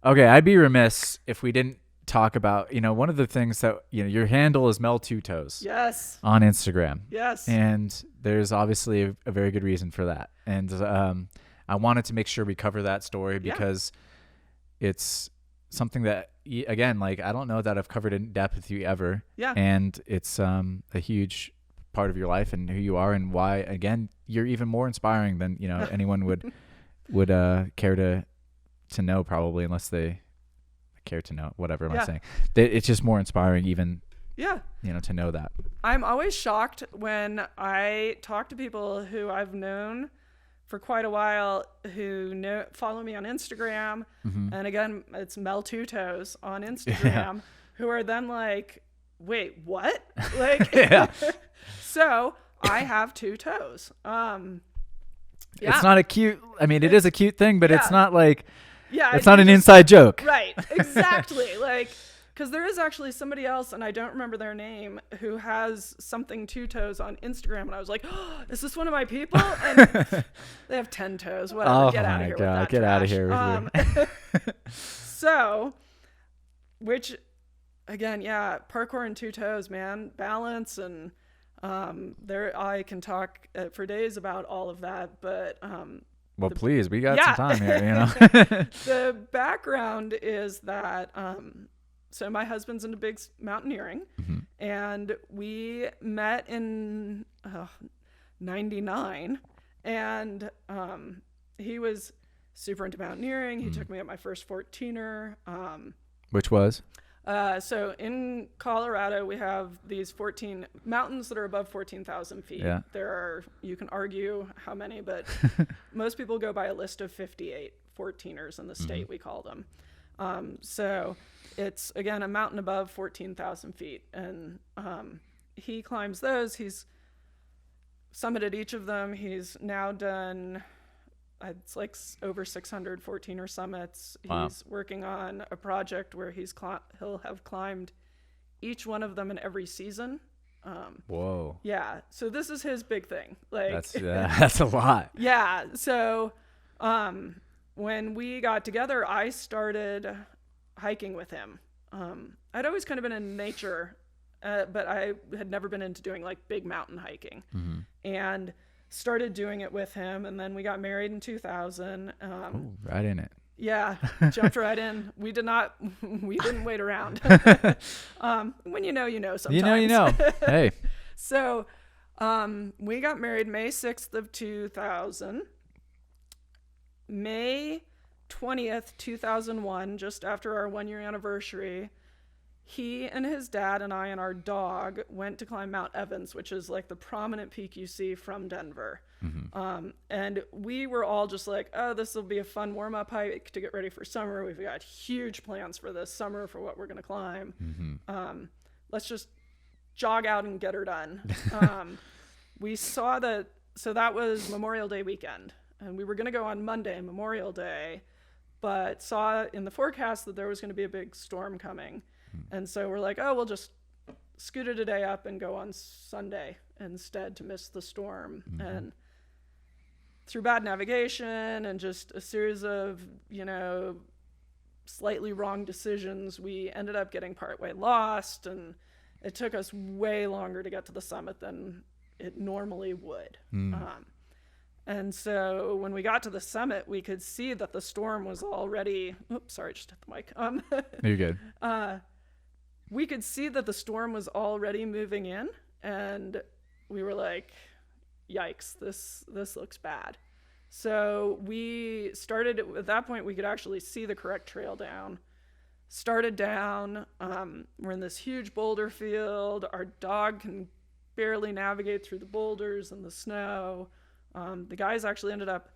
Okay, I'd be remiss if we didn't talk about, one of the things that, your handle is Mel Two Toes. Yes. On Instagram. Yes. And there's obviously a very good reason for that. And I wanted to make sure we cover that story because it's something that, again, like, I don't know that I've covered in depth with you ever. Yeah. And it's a huge part of your life and who you are and why, again, you're even more inspiring than, anyone would care to know, probably, unless they care to know. Whatever am I saying? It's just more inspiring even, to know that. I'm always shocked when I talk to people who I've known for quite a while who follow me on Instagram. Mm-hmm. And again, it's Mel Two Toes on Instagram, who are then like, wait, what? Like, so I have 2 toes. It's not a cute, it is a cute thing, but it's not like, it's not an inside joke. Right. Exactly. Like, because there is actually somebody else, and I don't remember their name, who has something 2 toes on Instagram, and I was like, oh, is this one of my people? And they have 10 toes. Whatever. Oh, get out of here with that get trash. out of here with you. So, which, again, parkour and 2 toes, man. Balance, and I can talk for days about all of that, but well, please, we got some time here, The background is that so my husband's into big mountaineering, mm-hmm. and we met in 99, and he was super into mountaineering. He took me up my first 14er. Which was? So in Colorado, we have these 14 mountains that are above 14,000 feet. Yeah. You can argue how many, but most people go by a list of 58 14ers in the state, we call them. So it's, again, a mountain above 14,000 feet. And he climbs those. He's summited each of them. He's now done, it's like over 600 14er summits. Wow. He's working on a project where he'll have climbed each one of them in every season. Whoa. Yeah. So this is his big thing. Like, that's a lot. Yeah. So when we got together, I started hiking with him. I'd always kind of been in nature, but I had never been into doing like big mountain hiking. Mm-hmm. And started doing it with him, and then we got married in 2000. Right in it. Yeah, jumped right in. We didn't wait around. When you know sometimes. You know. Hey. So we got married May 6th of 2000. May 20th, 2001, just after our 1-year anniversary, he and his dad and I and our dog went to climb Mount Evans, which is like the prominent peak you see from Denver. Mm-hmm. And we were all just like, oh, this will be a fun warm-up hike to get ready for summer. We've got huge plans for this summer for what we're going to climb. Mm-hmm. Let's just jog out and get her done. We saw that, so that was Memorial Day weekend. And we were going to go on Monday, Memorial Day, but saw in the forecast that there was going to be a big storm coming. And so we're like, oh, we'll just scoot it a day up and go on Sunday instead to miss the storm. Mm-hmm. And through bad navigation and just a series of, slightly wrong decisions, we ended up getting partway lost, and it took us way longer to get to the summit than it normally would. And so when we got to the summit, we could see that the storm was already, oops, sorry, just hit the mic. You're good. We could see that the storm was already moving in, and we were like, yikes, this looks bad. So we started, at that point, we could actually see the correct trail down. Started down, we're in this huge boulder field. Our dog can barely navigate through the boulders and the snow. The guys actually ended up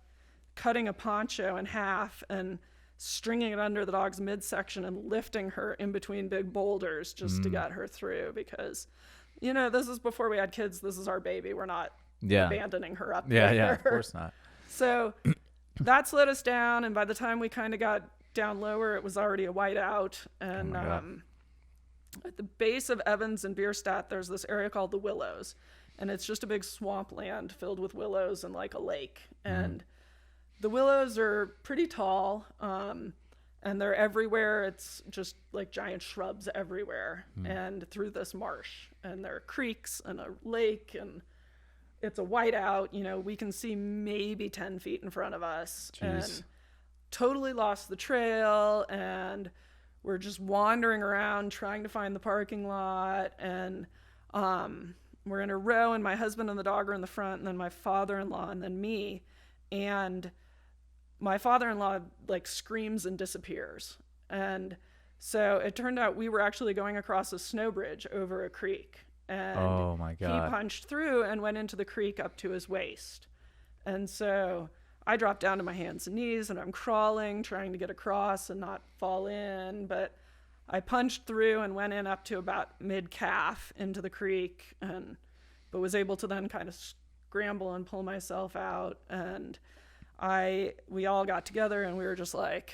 cutting a poncho in half and stringing it under the dog's midsection and lifting her in between big boulders just to get her through, because, this is before we had kids. This is our baby. We're not abandoning her up there. Yeah, of course not. So that slowed us down, and by the time we kind of got down lower, it was already a whiteout. And at the base of Evans and Bierstadt, there's this area called the Willows, and it's just a big swampland filled with willows and like a lake. And the willows are pretty tall, and they're everywhere. It's just like giant shrubs everywhere and through this marsh, and there are creeks and a lake, and it's a whiteout. You know, we can see maybe 10 feet in front of us. Jeez. And totally lost the trail, and we're just wandering around trying to find the parking lot. And we're in a row, and my husband and the dog are in the front, and then my father-in-law, and then me. And my father-in-law like screams and disappears. And so it turned out we were actually going across a snow bridge over a creek. And Oh my God. he punched through and went into the creek up to his waist. And so I dropped down to my hands and knees, and I'm crawling, trying to get across and not fall in. But I punched through and went in up to about mid-calf into the creek, but was able to then kind of scramble and pull myself out. And we all got together, and we were just like,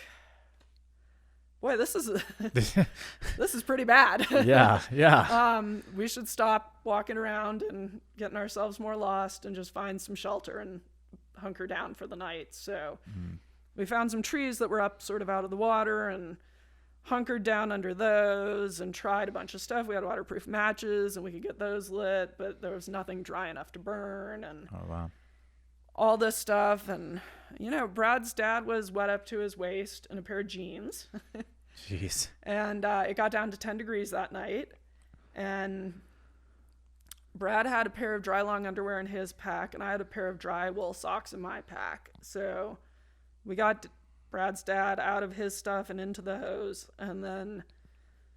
boy, this is pretty bad. Yeah. We should stop walking around and getting ourselves more lost and just find some shelter and hunker down for the night. So we found some trees that were up sort of out of the water and hunkered down under those and tried a bunch of stuff. We had waterproof matches, and we could get those lit, but there was nothing dry enough to burn, and Oh wow. all this stuff. And you know, Brad's dad was wet up to his waist in a pair of jeans. Jeez. And it got down to 10 degrees that night, and Brad had a pair of dry long underwear in his pack, and I had a pair of dry wool socks in my pack. So we got Brad's dad out of his stuff and into the hose, and then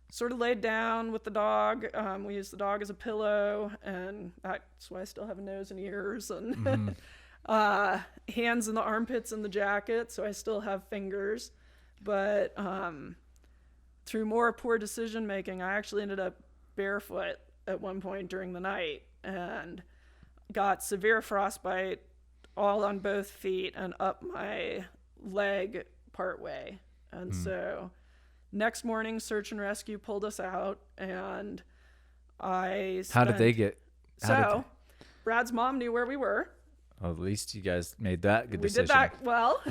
sort of laid down with the dog. We used the dog as a pillow, and that's why I still have a nose and ears, and hands in the armpits in the jacket, so I still have fingers. But through more poor decision making, I actually ended up barefoot at one point during the night and got severe frostbite all on both feet and up my leg partway. And so next morning, search and rescue pulled us out, and How did they get? Brad's mom knew where we were. Well, at least you guys made that good decision. We did that well.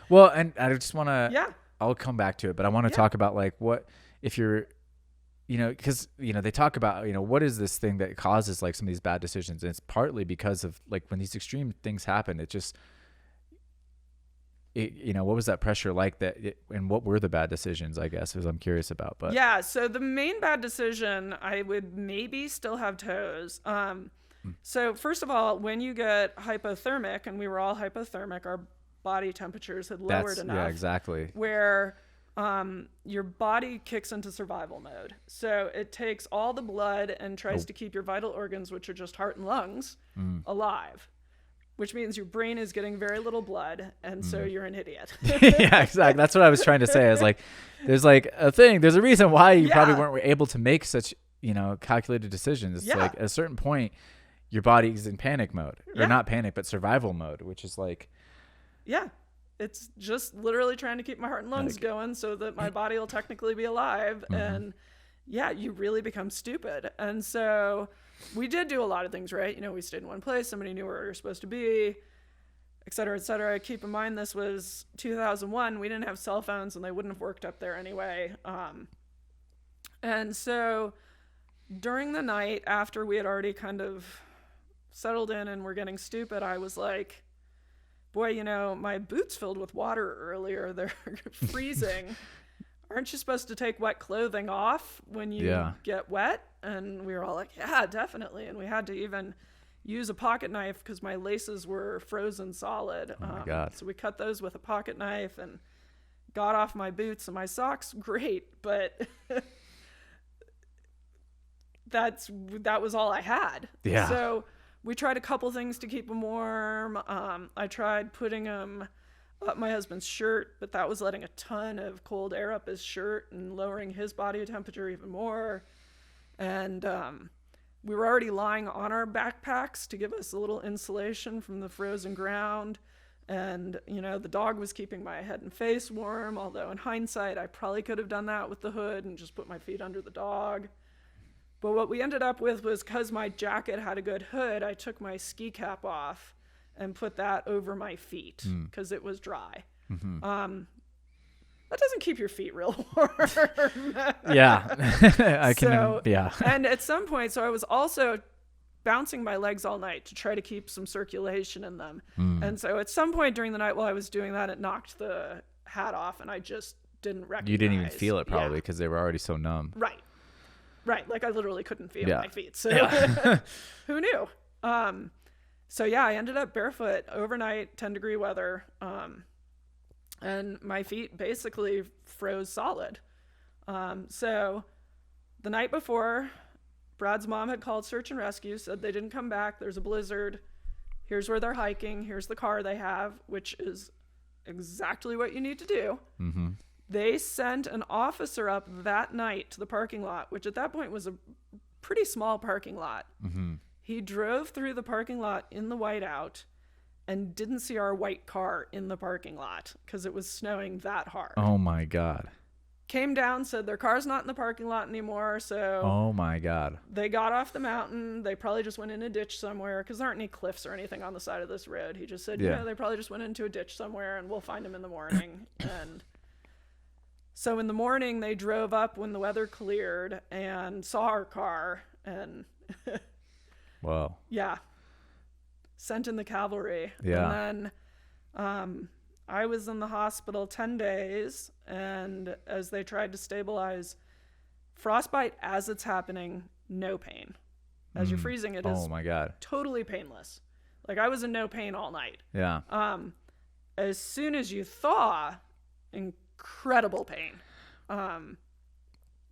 Well, and I just want to. Yeah. I'll come back to it, but I want to talk about like what if you're, you know, because you know they talk about what is this thing that causes like some of these bad decisions, and it's partly because of like when these extreme things happen, it just. What was that pressure like and what were the bad decisions, I guess, is I'm curious about. But yeah, so the main bad decision, I would maybe still have toes. So first of all, when you get hypothermic, and we were all hypothermic, our body temperatures had lowered enough. Yeah, exactly. Where your body kicks into survival mode. So it takes all the blood and tries to keep your vital organs, which are just heart and lungs, alive. Which means your brain is getting very little blood, and so you're an idiot. Yeah, exactly. That's what I was trying to say. Is like, there's like there's a reason why you probably weren't able to make such, calculated decisions. It's like at a certain point, your body is in panic mode, or not panic, but survival mode, which is like, it's just literally trying to keep my heart and lungs going so that my body will technically be alive. And you really become stupid. And so we did do a lot of things right. We stayed in one place. Somebody knew where we were supposed to be, et cetera, et cetera. Keep in mind, this was 2001. We didn't have cell phones, and they wouldn't have worked up there anyway. And so during the night, after we had already kind of settled in and were getting stupid, I was like, boy, my boots filled with water earlier. They're freezing. Aren't you supposed to take wet clothing off when you get wet? And we were all like, yeah, definitely. And we had to even use a pocket knife because my laces were frozen solid. Oh my God. So we cut those with a pocket knife and got off my boots and my socks. Great. But that was all I had. Yeah. So we tried a couple things to keep them warm. I tried putting them up my husband's shirt, but that was letting a ton of cold air up his shirt and lowering his body temperature even more. And we were already lying on our backpacks to give us a little insulation from the frozen ground. And, the dog was keeping my head and face warm, although in hindsight, I probably could have done that with the hood and just put my feet under the dog. But what we ended up with was, because my jacket had a good hood, I took my ski cap off and put that over my feet because it was dry. that doesn't keep your feet real warm. Yeah. I can, yeah. And at some point, so I was also bouncing my legs all night to try to keep some circulation in them. And so at some point during the night while I was doing that, it knocked the hat off, and I just didn't recognize. You didn't even feel it probably because they were already so numb. Right. Like I literally couldn't feel my feet. So who knew? So yeah, I ended up barefoot overnight, 10-degree weather. And my feet basically froze solid. So the night before, Brad's mom had called search and rescue, said they didn't come back. There's a blizzard. Here's where they're hiking. Here's the car they have, which is exactly what you need to do. Mm-hmm. They sent an officer up that night to the parking lot, which at that point was a pretty small parking lot. Mm-hmm. He drove through the parking lot in the whiteout and didn't see our white car in the parking lot because it was snowing that hard. Oh my God. Came down, said their car's not in the parking lot anymore. So oh my God. They got off the mountain. They probably just went in a ditch somewhere because there aren't any cliffs or anything on the side of this road. He just said, you know, they probably just went into a ditch somewhere and we'll find them in the morning. And so in the morning, they drove up when the weather cleared and saw our car and wow. Yeah. Sent in the cavalry. Yeah. And then I was in the hospital 10 days, and as they tried to stabilize, frostbite as it's happening, no pain. As you're freezing, it is oh my God. Totally painless. Like I was in no pain all night. Yeah. As soon as you thaw, incredible pain.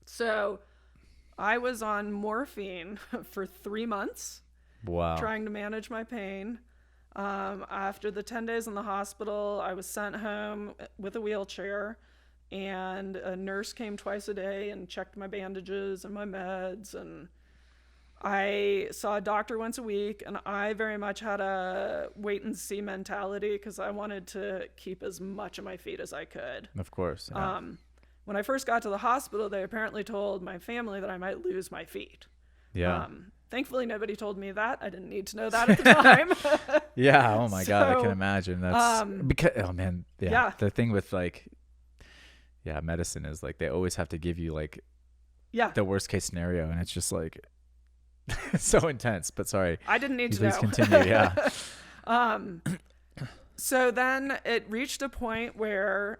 So I was on morphine for 3 months. Wow. Trying to manage my pain. After the 10 days in the hospital, I was sent home with a wheelchair, and a nurse came twice a day and checked my bandages and my meds. And I saw a doctor once a week, and I very much had a wait and see mentality because I wanted to keep as much of my feet as I could. Of course. Yeah. When I first got to the hospital, they apparently told my family that I might lose my feet. Yeah. Thankfully, nobody told me that. I didn't need to know that at the time. Yeah. Oh my God. I can imagine. That's because, oh man. Yeah. The thing with medicine is like, they always have to give you like the worst case scenario. And it's just like, so intense, but sorry. I didn't need to know. Please continue. Yeah. So then it reached a point where,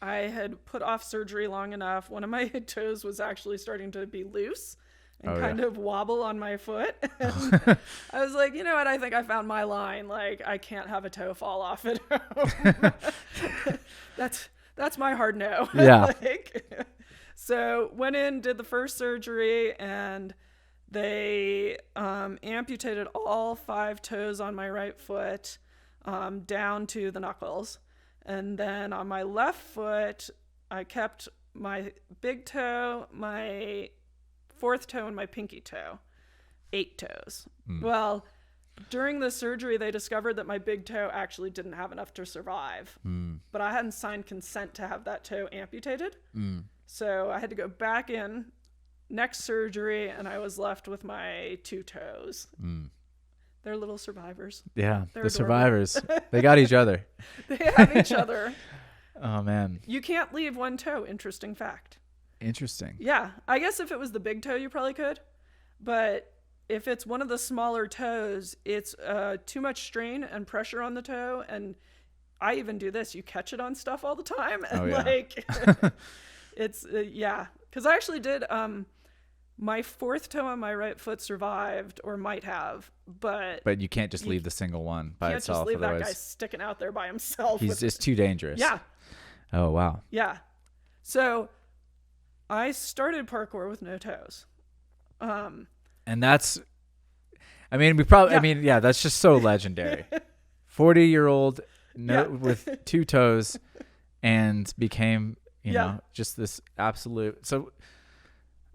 I had put off surgery long enough. One of my toes was actually starting to be loose and kind of wobble on my foot. And I was like, you know what? I think I found my line. Like, I can't have a toe fall off at home. That's my hard no. Yeah. So went in, did the first surgery, and they amputated all 5 toes on my right foot down to the knuckles. And then on my left foot, I kept my big toe, my 4th toe, and my pinky toe. 8 toes. Well, during the surgery, they discovered that my big toe actually didn't have enough to survive. But I hadn't signed consent to have that toe amputated. So I had to go back in, next surgery, and I was left with my 2 toes. They're little survivors. Yeah, They're the adorable. survivors. They got each other. They have each other. Oh, man. You can't leave one toe. Interesting fact. Interesting. Yeah. I guess if it was the big toe, you probably could. But if it's one of the smaller toes, it's too much strain and pressure on the toe. And I even do this. You catch it on stuff all the time. And it's, Because I actually did... my 4th toe on my right foot survived, or might have, but you can't just leave the single one by itself. You can't just leave that guy sticking out there by himself. He's just too dangerous. Yeah. Oh, wow. Yeah. So I started parkour with no toes. And that's, I mean, that's just so legendary. 40-year-old with 2 toes and became, you know, just this absolute,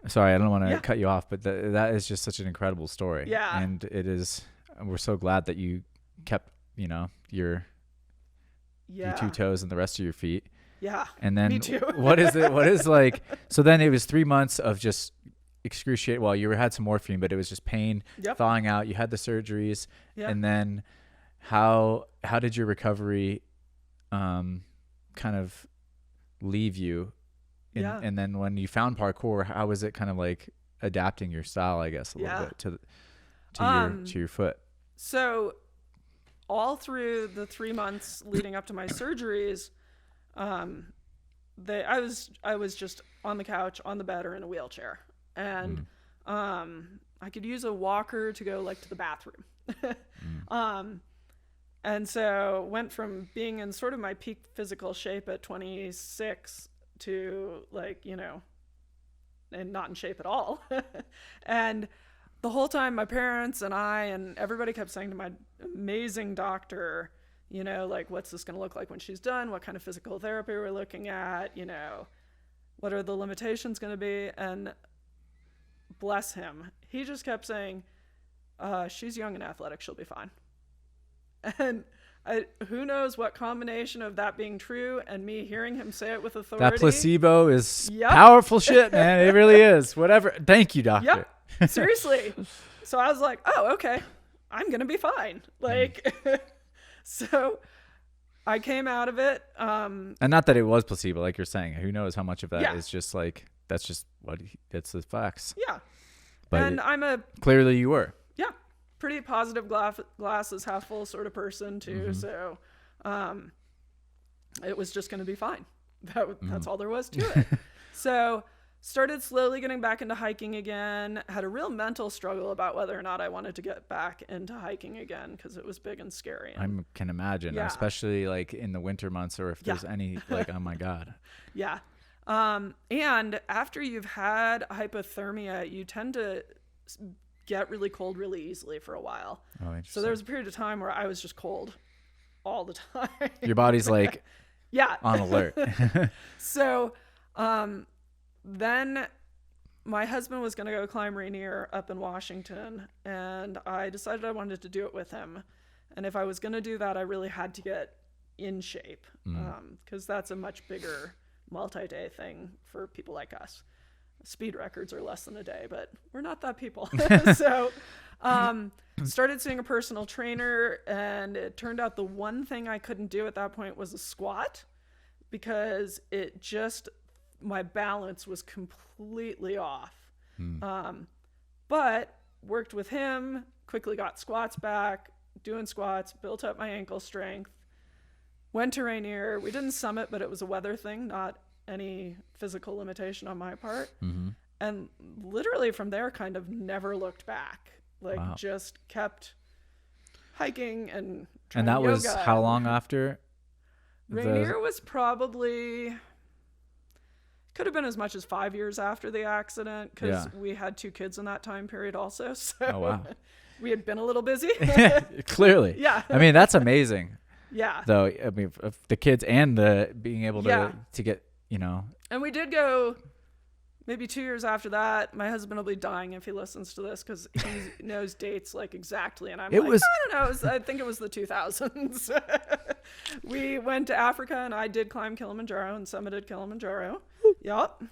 sorry, I don't want to cut you off, but that is just such an incredible story. Yeah. And it is, we're so glad that you kept, you know, your 2 toes and the rest of your feet. Yeah. And then me too. what is like, so then it was 3 months of just excruciating. Well, you had some morphine, but it was just pain, thawing out. You had the surgeries. Yep. And then how did your recovery kind of leave you? And then when you found parkour, how was it kind of like adapting your style, I guess, a little bit to your foot? So all through the 3 months leading up to my surgeries, I was just on the couch, on the bed, or in a wheelchair, and I could use a walker to go like to the bathroom. And so went from being in sort of my peak physical shape at 26 to like, and not in shape at all. And the whole time my parents and I and everybody kept saying to my amazing doctor, like, what's this going to look like when she's done? What kind of physical therapy we're looking at? What are the limitations going to be? And bless him, he just kept saying, she's young and athletic, she'll be fine. And who knows what combination of that being true and me hearing him say it with authority. That placebo is powerful shit, man. It really is. Whatever. Thank you, doctor. Yep. Seriously. So I was like, oh, okay, I'm going to be fine. Like, so I came out of it. And not that it was placebo, like you're saying. Who knows how much of that is just like, that's just that's the facts. Yeah. But and clearly you were. Yeah. Pretty positive glasses half full sort of person too. So it was just going to be fine. That's all there was to it. So started slowly getting back into hiking again. Had a real mental struggle about whether or not I wanted to get back into hiking again because it was big and scary. I can imagine, especially like in the winter months, or if there's any like, oh my God. Yeah. And after you've had hypothermia, you tend to get really cold really easily for a while. Oh, interesting. So there was a period of time where I was just cold all the time. Your body's like on alert. So then my husband was going to go climb Rainier up in Washington, and I decided I wanted to do it with him. And if I was going to do that, I really had to get in shape because that's a much bigger multi-day thing for people like us. Speed records are less than a day, but we're not that people. So started seeing a personal trainer, and it turned out the one thing I couldn't do at that point was a squat, because my balance was completely off. But worked with him, quickly got squats back, doing squats, built up my ankle strength, went to Rainier. We didn't summit, but it was a weather thing, not any physical limitation on my part. And literally from there kind of never looked back. Like just kept hiking and trying And that yoga. was how long after? Rainier was probably, could have been as much as 5 years after the accident, because we had 2 kids in that time period also. So we had been a little busy. Clearly. Yeah. I mean, that's amazing. Yeah. Though, I mean, the kids and the being able to get, And we did go maybe 2 years after that. My husband will be dying if he listens to this, because he knows dates like exactly. And I don't know. I think it was the 2000s. We went to Africa, and I did climb Kilimanjaro and summited Kilimanjaro. Yep.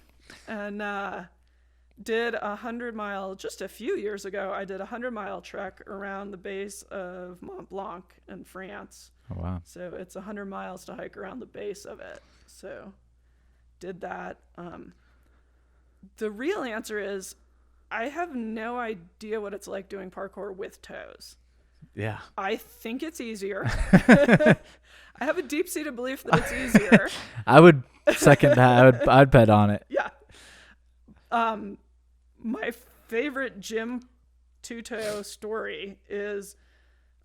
And did 100-mile, just a few years ago, I did a 100-mile trek around the base of Mont Blanc in France. Oh, wow. So it's 100 miles to hike around the base of it. So did that. The real answer is I have no idea what it's like doing parkour with toes. Yeah. I think it's easier. I have a deep-seated belief that it's easier. I would second that. I'd bet on it. Yeah. My favorite gym two-toe story is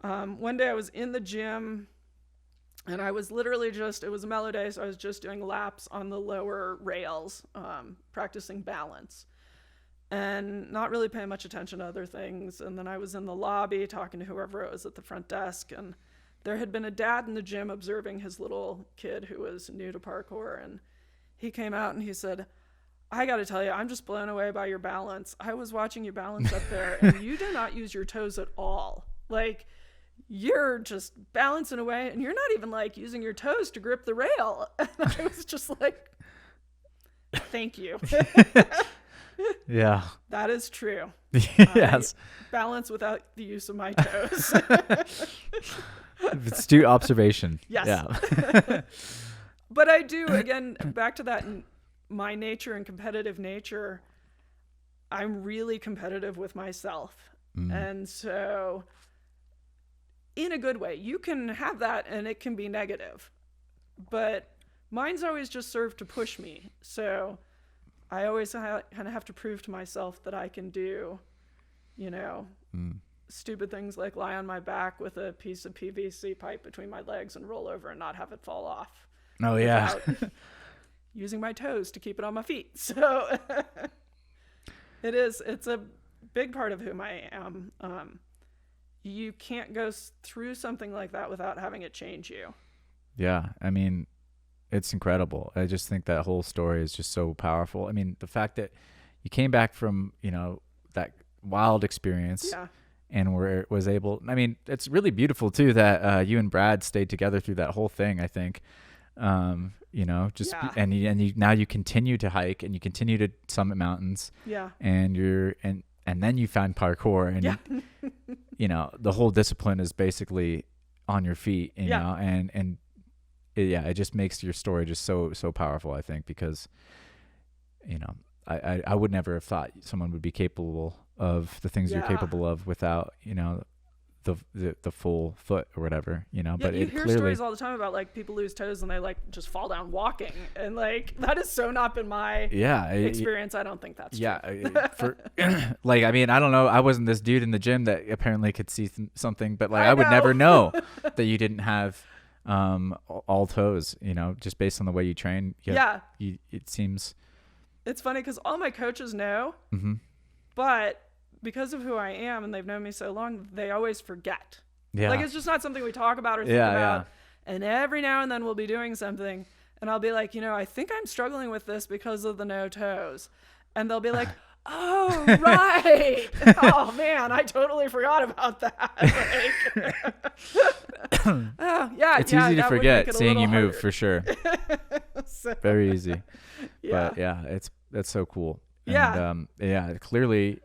one day I was in the gym, and I was literally it was a mellow day, so I was just doing laps on the lower rails, practicing balance, and not really paying much attention to other things. And then I was in the lobby talking to whoever it was at the front desk, and there had been a dad in the gym observing his little kid who was new to parkour, and he came out and he said, I got to tell you, I'm just blown away by your balance. I was watching you balance up there, and you do not use your toes at all. Like, you're just balancing away, and you're not even like using your toes to grip the rail. And I was just like, thank you. Yeah. That is true. Yes. I balance without the use of my toes. Astute observation. Yes. Yeah. But I do, again, back to that, my nature and competitive nature, I'm really competitive with myself. And so in a good way, you can have that and it can be negative, but mine's always just served to push me. So I always kind of have to prove to myself that I can do, stupid things like lie on my back with a piece of PVC pipe between my legs and roll over and not have it fall off. Oh yeah. Using my toes to keep it on my feet. So it's a big part of whom I am. You can't go through something like that without having it change you. Yeah. I mean, it's incredible. I just think that whole story is just so powerful. I mean, the fact that you came back from, that wild experience and was able, I mean, it's really beautiful too that you and Brad stayed together through that whole thing, I think. And now you continue to hike and you continue to summit mountains. Yeah. And then you find parkour and the whole discipline is basically on your feet, it just makes your story just so powerful, I think, because I would never have thought someone would be capable of the things you're capable of without the full foot or whatever, but you hear stories all the time about like people lose toes and they like just fall down walking, and like that has so not been my experience. I don't think that's true. Like, I mean, I don't know, I wasn't this dude in the gym that apparently could see something, but like I would never know that you didn't have all toes, just based on the way you train. It seems, it's funny because all my coaches know, but because of who I am and they've known me so long, they always forget. Like, it's just not something we talk about or think about. And every now and then we'll be doing something and I'll be like, I think I'm struggling with this because of the no toes. And they'll be like, oh, right. Oh man, I totally forgot about that. It's easy to forget seeing you move for sure. Very easy. But that's so cool. And clearly,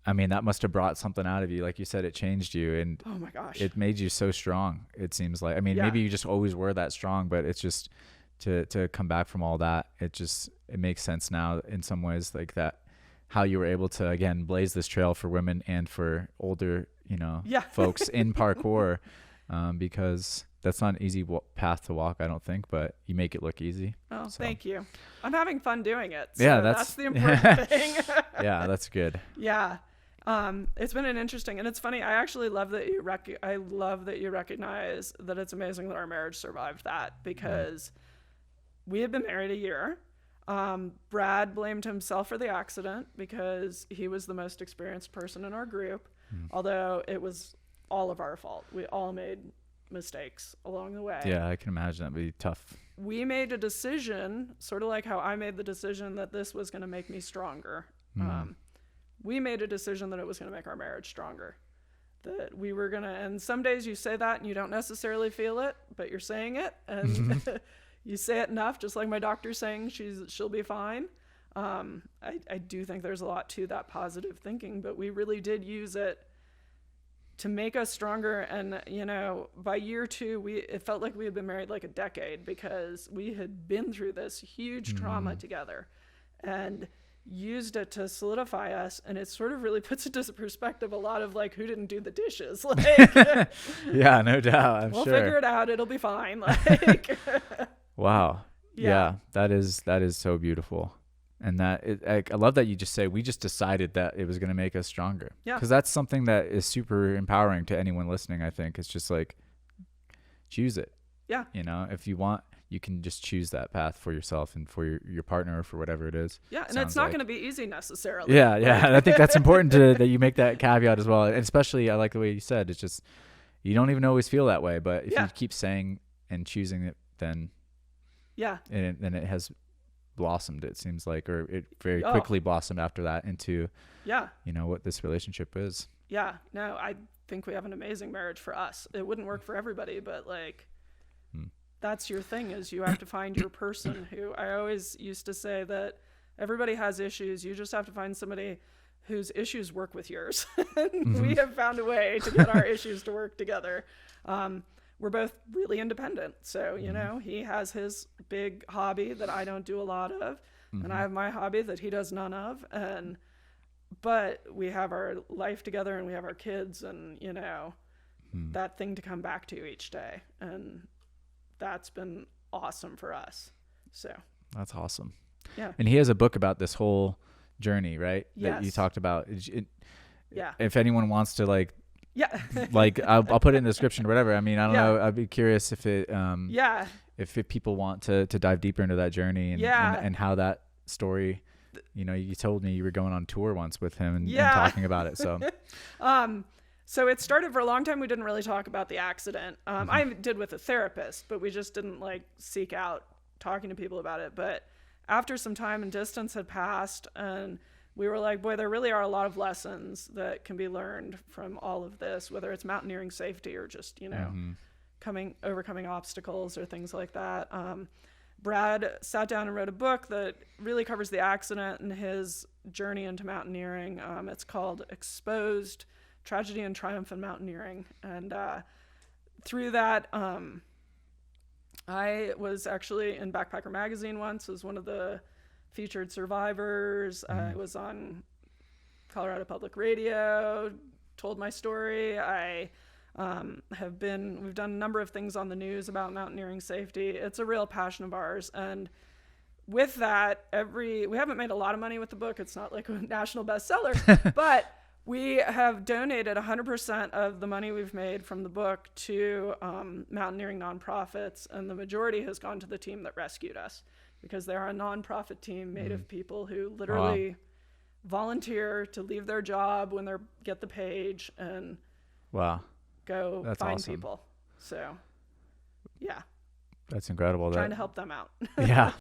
that must have brought something out of you. Like you said, it changed you, and oh my gosh, it made you so strong. It seems like, maybe you just always were that strong, but it's just to come back from all that. It makes sense now in some ways, like that, how you were able to, again, blaze this trail for women and for older, folks in parkour, because that's not an easy path to walk, I don't think, but you make it look easy. Oh, so. Thank you. I'm having fun doing it. So that's the important thing. Yeah, that's good. Yeah. It's been an interesting, and it's funny. I actually love that you recognize that it's amazing that our marriage survived that, because we had been married a year. Brad blamed himself for the accident because he was the most experienced person in our group, although it was all of our fault. We all made mistakes along the way. Yeah, I can imagine that'd be tough. We made a decision, sort of like how I made the decision that this was going to make me stronger. We made a decision that it was going to make our marriage stronger. That we were going to, and some days you say that and you don't necessarily feel it, but you're saying it, and you say it enough, just like my doctor's saying she'll be fine. I do think there's a lot to that positive thinking, but we really did use it to make us stronger. And by year 2 it felt like we had been married like a decade, because we had been through this huge trauma together and used it to solidify us. And it sort of really puts into perspective a lot of like who didn't do the dishes, like yeah, no doubt. We'll figure it out, it'll be fine, like wow. Yeah, that is so beautiful. And I love that you just say, we just decided that it was going to make us stronger. Yeah. Because that's something that is super empowering to anyone listening, I think. It's just like, choose it. Yeah. If you want, you can just choose that path for yourself and for your partner or for whatever it is. Yeah. And it's not going to be easy necessarily. Yeah. Yeah. And I think that's important that you make that caveat as well. And especially, I like the way you said, it's just, you don't even always feel that way. But if you keep saying and choosing it, then then it has blossomed, it seems like, or it very quickly blossomed after that into what this relationship is. No, I think we have an amazing marriage for us. It wouldn't work for everybody, but like that's your thing, is you have to find your person. Who I always used to say that everybody has issues, you just have to find somebody whose issues work with yours. We have found a way to get our issues to work together. we're both really independent. So, you know, he has his big hobby that I don't do a lot of, and I have my hobby that he does none of. But we have our life together, and we have our kids, and, you know, that thing to come back to each day. And that's been awesome for us. So that's awesome. Yeah. And he has a book about this whole journey, right? Yes. That you talked about. Yeah. If anyone wants to yeah. I'll put it in the description or whatever. I mean, I don't know. I'd be curious if it, yeah. if people want to dive deeper into that journey and how that story, you know, you told me you were going on tour once with him and talking about it. So, so it started for a long time. We didn't really talk about the accident. I did with a therapist, but we just didn't seek out talking to people about it. But after some time and distance had passed, and we were like, boy, there really are a lot of lessons that can be learned from all of this, whether it's mountaineering safety or just, you know, overcoming obstacles or things like that. Brad sat down and wrote a book that really covers the accident and his journey into mountaineering. It's called Exposed: Tragedy and Triumph in Mountaineering. And through that, I was actually in Backpacker Magazine once as one of the featured survivors. I was on Colorado Public Radio, told my story. We've done a number of things on the news about mountaineering safety. It's a real passion of ours. And with that, we haven't made a lot of money with the book. It's not like a national bestseller, but we have donated 100% of the money we've made from the book to mountaineering nonprofits. And the majority has gone to the team that rescued us, because they're a nonprofit team made of people who literally volunteer to leave their job when they get the page and go That's find awesome. people. So, yeah. That's incredible. Trying to help them out. Yeah.